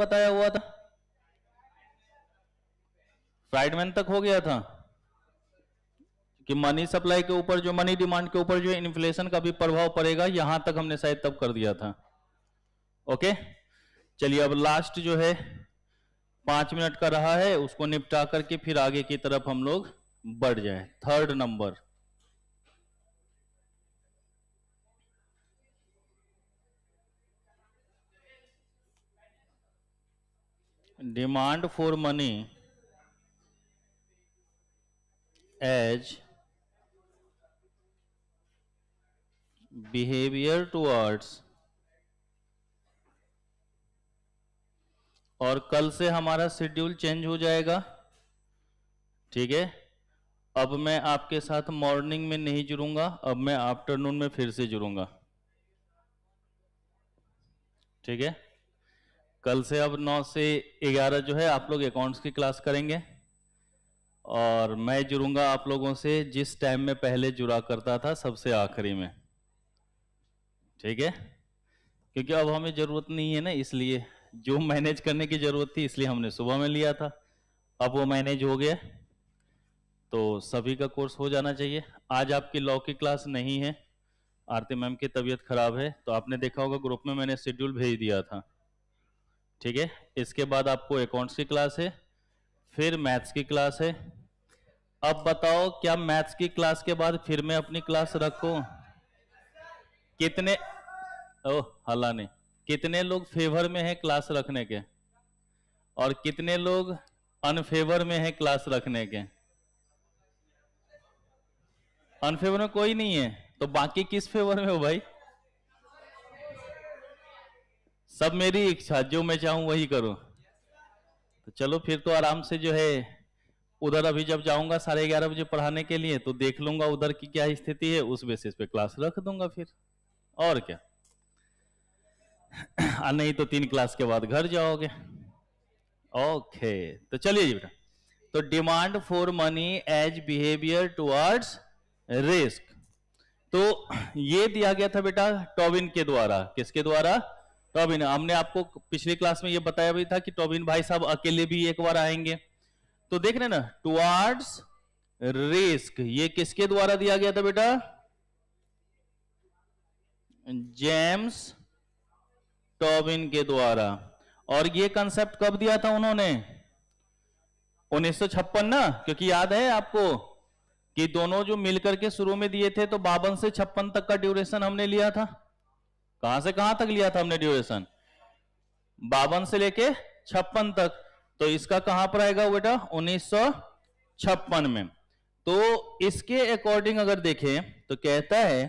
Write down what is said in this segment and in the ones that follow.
बताया हुआ था? फ्राइडमैन तक हो गया था कि मनी सप्लाई के ऊपर जो मनी डिमांड के ऊपर जो इन्फ्लेशन का भी प्रभाव पड़ेगा, यहां तक हमने शायद तब कर दिया था। ओके, चलिए अब लास्ट जो है 5 मिनट का रहा है, उसको निपटा करके फिर आगे की तरफ हम लोग बढ़ जाए। Third number, demand for money as behaviour towards, और कल से हमारा शेड्यूल चेंज हो जाएगा। ठीक है, अब मैं आपके साथ मॉर्निंग में नहीं जुड़ूंगा, अब मैं आफ्टरनून में फिर से जुड़ूंगा। ठीक है, कल से अब 9 से 11 जो है आप लोग अकाउंट्स की क्लास करेंगे, और मैं जुड़ूंगा आप लोगों से जिस टाइम में पहले जुड़ा करता था, सबसे आखिरी में। ठीक है, क्योंकि अब हमें जरूरत नहीं है ना, इसलिए जो मैनेज करने की जरूरत थी इसलिए हमने सुबह में लिया था, अब वो मैनेज हो गया, तो सभी का कोर्स हो जाना चाहिए। आज आपकी लॉ की क्लास नहीं है, आरती मैम की तबीयत खराब है, तो आपने देखा होगा ग्रुप में मैंने शेड्यूल भेज दिया था। ठीक है, इसके बाद आपको अकाउंट्स की क्लास है, फिर मैथ्स की क्लास है। अब बताओ, क्या मैथ्स की क्लास के बाद फिर मैं अपनी क्लास रखूं? कितने, ओह हल्ला नहीं, कितने लोग फेवर में हैं क्लास रखने के, और कितने लोग अनफेवर में हैं क्लास रखने के? अनफेवर में कोई नहीं है, तो बाकी किस फेवर में हो भाई? सब मेरी इच्छा, जो मैं चाहूं वही करूं। तो चलो फिर तो आराम से जो है, उधर अभी जब जाऊंगा 11:30 बजे पढ़ाने के लिए, तो देख लूंगा उधर की क्या स्थिति है, उस बेसिस पे क्लास रख दूंगा फिर, और क्या। नहीं तो 3 क्लास के बाद घर जाओगे। ओके, तो चलिए जी बेटा, तो demand for money as behaviour towards risk, तो ये दिया गया था बेटा टॉबिन के द्वारा। किसके द्वारा? टॉबिन। हमने आपको पिछली क्लास में ये बताया भी था कि टॉबिन भाई साहब अकेले भी एक बार आएंगे, तो देख रहे ना, टुवर्ड्स रिस्क, ये किसके द्वारा दिया गया था बेटा? जेम्स टॉबिन के द्वारा। और ये कंसेप्ट कब दिया था उन्होंने? 1956 ना, क्योंकि याद है आपको कि दोनों जो मिलकर के शुरू में दिए थे, तो 52 से 56 तक का ड्यूरेशन हमने लिया था। कहां से कहां तक लिया था हमने ड्यूरेशन? 52 से लेके 56 तक, तो इसका कहां पर आएगा बेटा? 1956 में। तो इसके अकॉर्डिंग अगर देखें तो कहता है,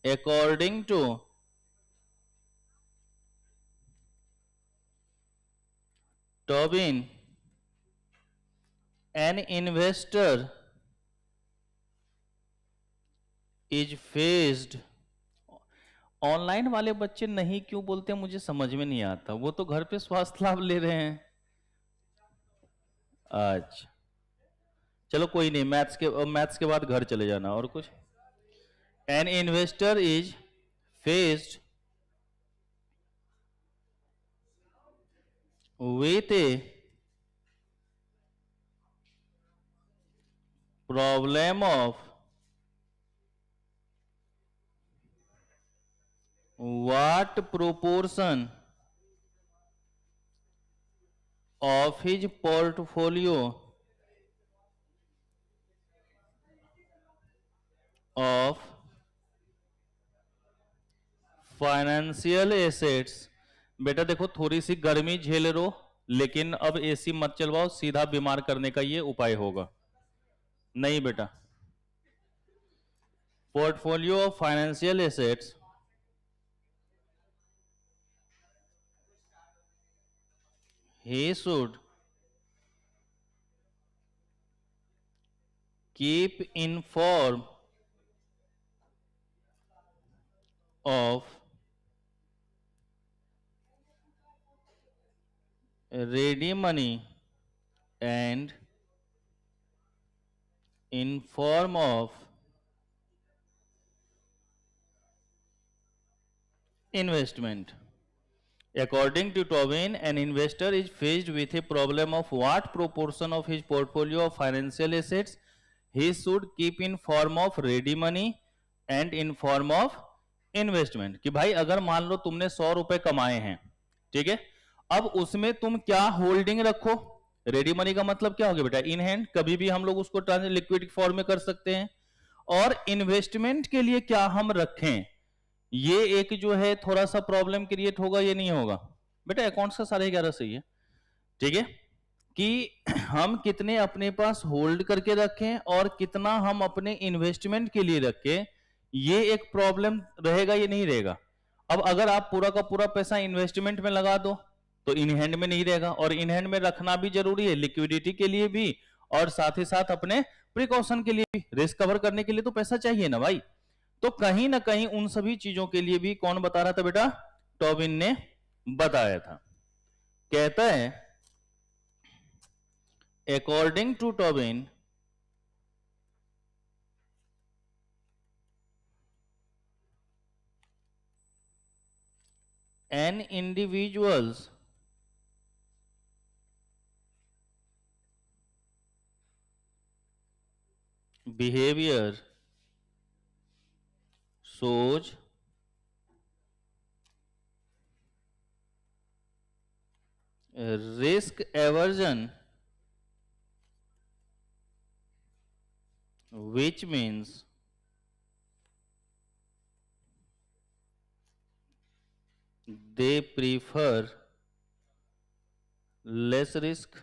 according to Tobin an investor is faced. Online वाले बच्चे नहीं क्यों बोलते मुझे समझ में नहीं आता, वो तो घर पे स्वास्थ्य लाभ ले रहे हैं। अच्छा चलो कोई नहीं, मैथ्स के बाद घर चले जाना। और कुछ? N investor is faced with a problem of what proportion of his portfolio of financial assets. बेटा देखो, थोड़ी सी गर्मी झेल लो, लेकिन अब एसी मत चलवाओ, सीधा बीमार करने का ये उपाय होगा। नहीं बेटा, portfolio of financial assets he should keep informed of ready money and inform of investment. According to Tobin, an investor is faced with a problem of what proportion of his portfolio of financial assets he should keep in form of ready money and in form of investment. कि भाई अगर मान लो तुमने 100 रुपए कमाए हैं, ठीक है, अब उसमें तुम क्या होल्डिंग रखो. रेडी मनी का मतलब क्या हो गया बेटा? इन हैंड, कभी भी हम लोग उसको लिक्विड फॉर्म में कर सकते हैं. और इन्वेस्टमेंट के लिए क्या हम रखें, ये एक जो है थोड़ा सा प्रॉब्लम क्रिएट होगा, ये नहीं होगा बेटा? अकाउंट्स का 11.5 सही है, ठीक है, कि हम कितने अपने पास होल्ड करके रखें और कितना हम अपने इन्वेस्टमेंट के लिए रखें, ये एक प्रॉब्लम रहेगा, ये नहीं रहेगा. अब अगर आप पूरा का पूरा पैसा इन्वेस्टमेंट में लगा दो तो इन हैंड में नहीं रहेगा, और इन हैंड में रखना भी जरूरी है, लिक्विडिटी के लिए भी और साथ ही साथ अपने प्रिकॉशन के लिए भी. रिस्क कवर करने के लिए तो पैसा चाहिए ना भाई. तो कहीं ना कहीं उन सभी चीजों के लिए भी कौन बता रहा था बेटा? टॉबिन ने बताया था. कहता है according to Tobin, an individual's behavior shows risk aversion, which means they prefer less risk.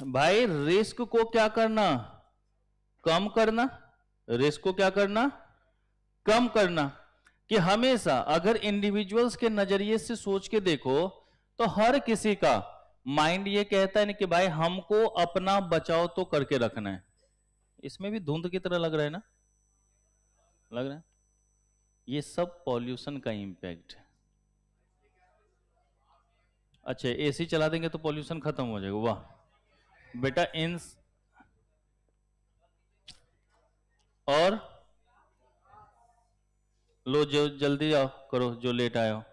भाई रिस्क को क्या करना? कम करना. रिस्क को क्या करना? कम करना. कि हमेशा अगर इंडिविजुअल्स के नजरिए से सोच के देखो तो हर किसी का माइंड ये कहता है ना कि भाई हमको अपना बचाव तो करके रखना है. इसमें भी धुंध की तरह लग रहा है ना? लग रहा है. ये सब पॉल्यूशन का इंपैक्ट है. अच्छा, एसी चला देंगे तो पॉल्यूशन खत्म हो जाएगा? वाह बेटा. इन और लो, जो जल्दी आओ करो, जो लेट आए हो.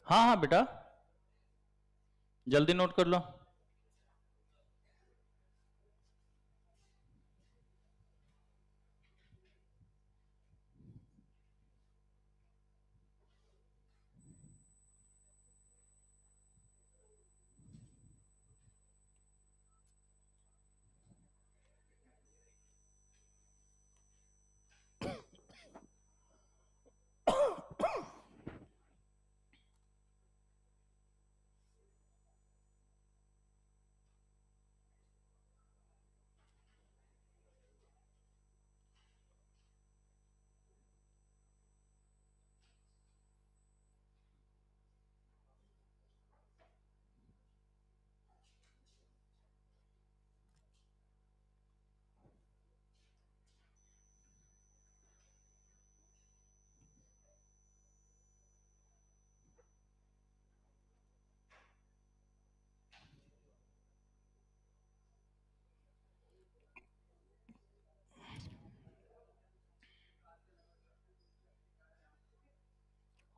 हाँ हाँ बेटा, जल्दी नोट कर लो.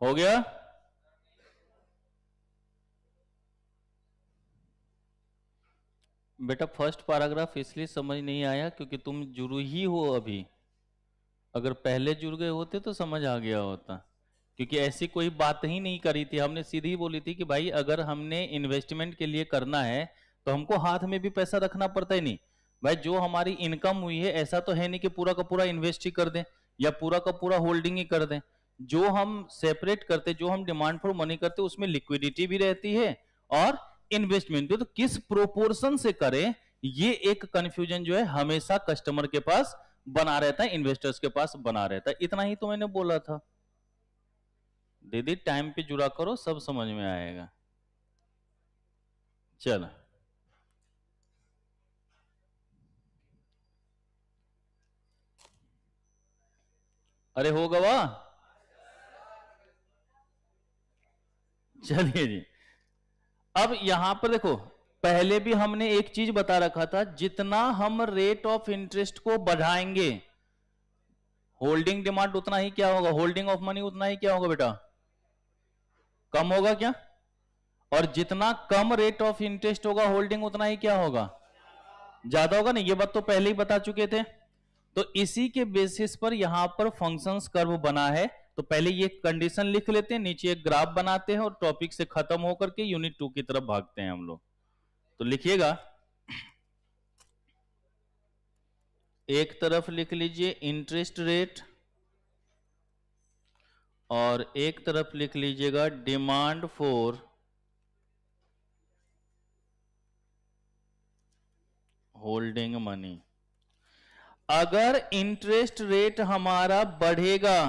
हो गया? बेटा फर्स्ट पैराग्राफ इसलिए समझ नहीं आया क्योंकि तुम जुड़ू ही हो अभी. अगर पहले जुड़ गए होते तो समझ आ गया होता. क्योंकि ऐसी कोई बात ही नहीं करी थी, हमने सीधी बोली थी कि भाई अगर हमने इन्वेस्टमेंट के लिए करना है तो हमको हाथ में भी पैसा रखना पड़ता ही नहीं. भाई जो हमारी इनकम हुई है ऐसा तो है नहीं कि पूरा का पूरा इन्वेस्ट ही कर दें या पूरा का पूरा होल्डिंग ही कर दें. जो हम सेपरेट करते, जो हम डिमांड फॉर मनी करते, उसमें लिक्विडिटी भी रहती है और इन्वेस्टमेंट भी. तो किस प्रोपोर्शन से करें, ये एक कंफ्यूजन जो है हमेशा कस्टमर के पास बना रहता है, इन्वेस्टर्स के पास बना रहता है. इतना ही तो मैंने बोला था. दीदी टाइम पे जुड़ा करो, सब समझ में आएगा. चलो, अरे हो गवा. चलिए जी, अब यहां पर देखो, पहले भी हमने एक चीज बता रखा था, जितना हम रेट ऑफ इंटरेस्ट को बढ़ाएंगे होल्डिंग डिमांड उतना ही क्या होगा, होल्डिंग ऑफ मनी उतना ही क्या होगा बेटा, कम होगा क्या। और जितना कम रेट ऑफ इंटरेस्ट होगा होल्डिंग उतना ही क्या होगा, ज्यादा होगा। नहीं, ये बात तो पहले ही बता चुके थे। तो इसी के बेसिस पर यहां पर फंक्शंस कर्व बना है। तो पहले ये कंडीशन लिख लेते हैं, नीचे एक ग्राफ बनाते हैं और टॉपिक से खत्म होकर के यूनिट 2 की तरफ भागते हैं हम लोग। तो लिखिएगा, एक तरफ लिख लीजिए इंटरेस्ट रेट और एक तरफ लिख लीजिएगा डिमांड फॉर होल्डिंग मनी। अगर इंटरेस्ट रेट हमारा बढ़ेगा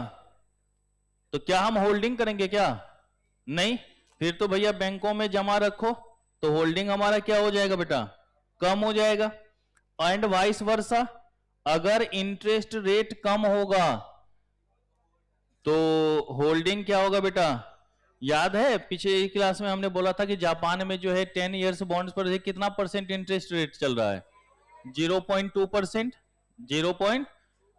तो क्या हम होल्डिंग करेंगे क्या, नहीं। फिर तो भैया बैंकों में जमा रखो, तो होल्डिंग हमारा क्या हो जाएगा बेटा, कम हो जाएगा। एंड वाइस वर्सा, अगर इंटरेस्ट रेट कम होगा तो होल्डिंग क्या होगा बेटा। याद है पीछे एक क्लास में हमने बोला था कि जापान में जो है 10 इयर्स बॉन्ड्स पर कितना परसेंट इंटरेस्ट रेट चल रहा है, 0.2%। 0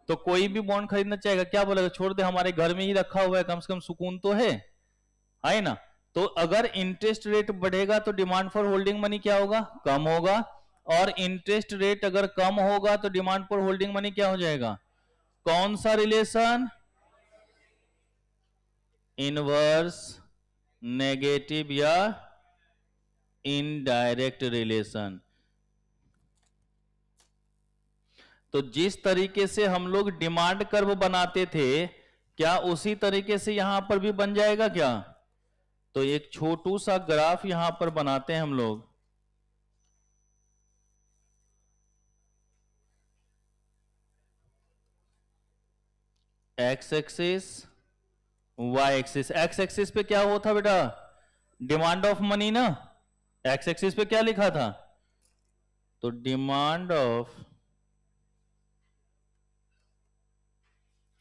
तो कोई भी बॉन्ड खरीदना चाहेगा क्या बोलेगा, छोड़ दे हमारे घर में ही रखा हुआ है, कम से कम सुकून तो है ना। तो अगर इंटरेस्ट रेट बढ़ेगा तो डिमांड फॉर होल्डिंग मनी क्या होगा, कम होगा। और इंटरेस्ट रेट अगर कम होगा तो डिमांड फॉर होल्डिंग मनी क्या हो जाएगा, कौन सा रिलेशन, इनवर्स, नेगेटिव या इनडायरेक्ट रिलेशन। तो जिस तरीके से हम लोग डिमांड कर्व बनाते थे, क्या उसी तरीके से यहां पर भी बन जाएगा क्या। तो एक छोटू सा ग्राफ यहां पर बनाते हैं हम लोग। X axis, Y axis. X axis पे क्या हुआ था बेटा, डिमांड ऑफ मनी ना। एक्स एक्सिस पे क्या लिखा था, तो डिमांड ऑफ,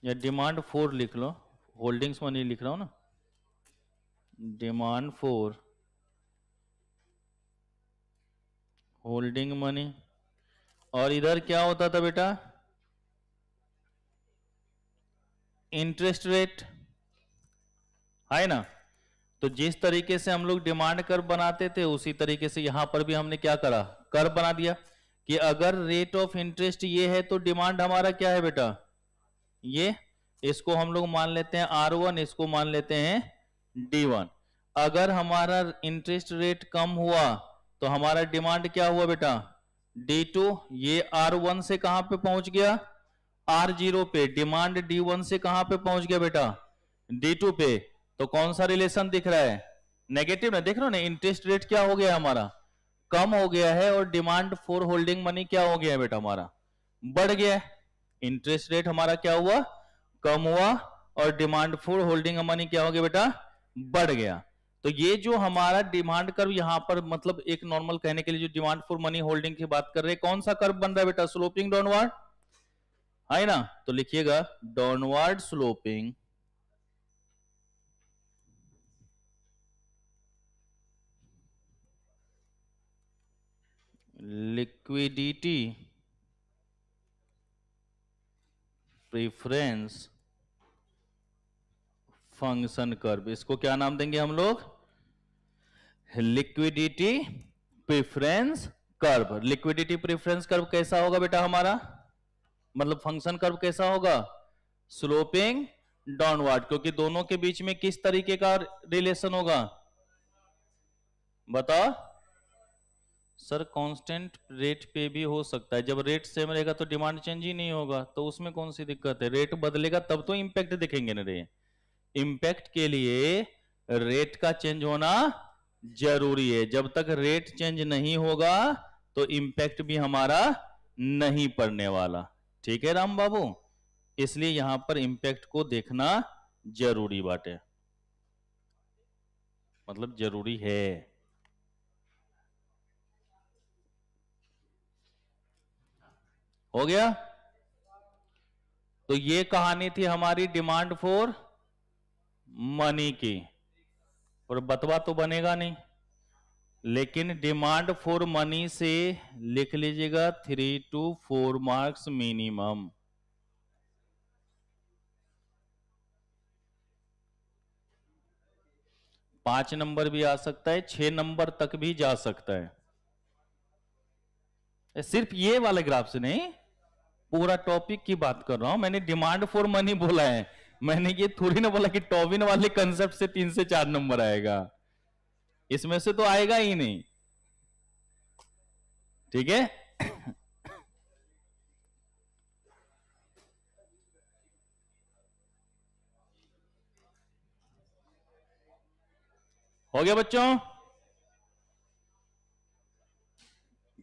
या डिमांड फॉर लिख लो, होल्डिंग्स मनी लिख रहा हूं ना, डिमांड फॉर होल्डिंग मनी। और इधर क्या होता था बेटा, इंटरेस्ट रेट, है ना। तो जिस तरीके से हम लोग डिमांड कर्व बनाते थे उसी तरीके से यहां पर भी हमने क्या करा, कर्व बना दिया कि अगर रेट ऑफ इंटरेस्ट ये है तो डिमांड हमारा क्या है बेटा, ये। इसको हम लोग मान लेते हैं R1, इसको मान लेते हैं D1। अगर हमारा इंटरेस्ट रेट कम हुआ तो हमारा डिमांड क्या हुआ बेटा, D2। ये R1 से कहां पे पहुंच गया, R0 पे। डिमांड D1 से कहां पे पहुंच गया बेटा, D2 पे। तो कौन सा रिलेशन दिख रहा है, नेगेटिव ना, देख रहे हो ना। इंटरेस्ट रेट क्या हो गया हमारा, कम हो गया है, और डिमांड फॉर होल्डिंग मनी क्या हो गया है बेटा, हमारा बढ़ गया है। इंटरेस्ट रेट हमारा क्या हुआ, कम हुआ, और डिमांड फॉर होल्डिंग मनी क्या हो गया बेटा, बढ़ गया। तो ये जो हमारा डिमांड कर्व यहां पर, मतलब एक नॉर्मल कहने के लिए जो डिमांड फॉर मनी होल्डिंग की बात कर रहे हैं, कौन सा कर्व बन रहा है बेटा, स्लोपिंग डाउनवर्ड, है ना। तो लिखिएगा downward sloping liquidity preference function curve. इसको क्या नाम देंगे हम लोग, liquidity preference curve. Liquidity preference curve कैसा होगा बेटा हमारा, मतलब फंक्शन कर्व कैसा होगा, स्लोपिंग डाउनवर्ड। क्योंकि दोनों के बीच में किस तरीके का रिलेशन होगा, बताओ सर। कांस्टेंट रेट पे भी हो सकता है, जब रेट सेम रहेगा तो डिमांड चेंज ही नहीं होगा, तो उसमें कौन सी दिक्कत है। रेट बदलेगा तब तो इंपैक्ट दिखेंगे ना रे। इंपैक्ट के लिए रेट का चेंज होना जरूरी है। जब तक रेट चेंज नहीं होगा तो इंपैक्ट भी हमारा नहीं पड़ने वाला। ठीक है राम बाबू, इसलिए यहां पर इंपैक्ट को देखना जरूरी बाटे, मतलब जरूरी है। हो गया। तो ये कहानी थी हमारी डिमांड फॉर मनी की। और बतवा तो बनेगा नहीं, लेकिन डिमांड फॉर मनी से लिख लीजिएगा 3 to 4 मार्क्स मिनिमम। पांच नंबर भी आ सकता है, 6 नंबर तक भी जा सकता है। सिर्फ ये वाले ग्राफ से नहीं, पूरा टॉपिक की बात कर रहा हूं। मैंने डिमांड फॉर मनी बोला है, मैंने ये थोड़ी ना बोला कि टॉबिन वाले कंसेप्ट से 3 से 4 नंबर आएगा, इसमें से तो आएगा ही नहीं। ठीक है। हो गया बच्चों?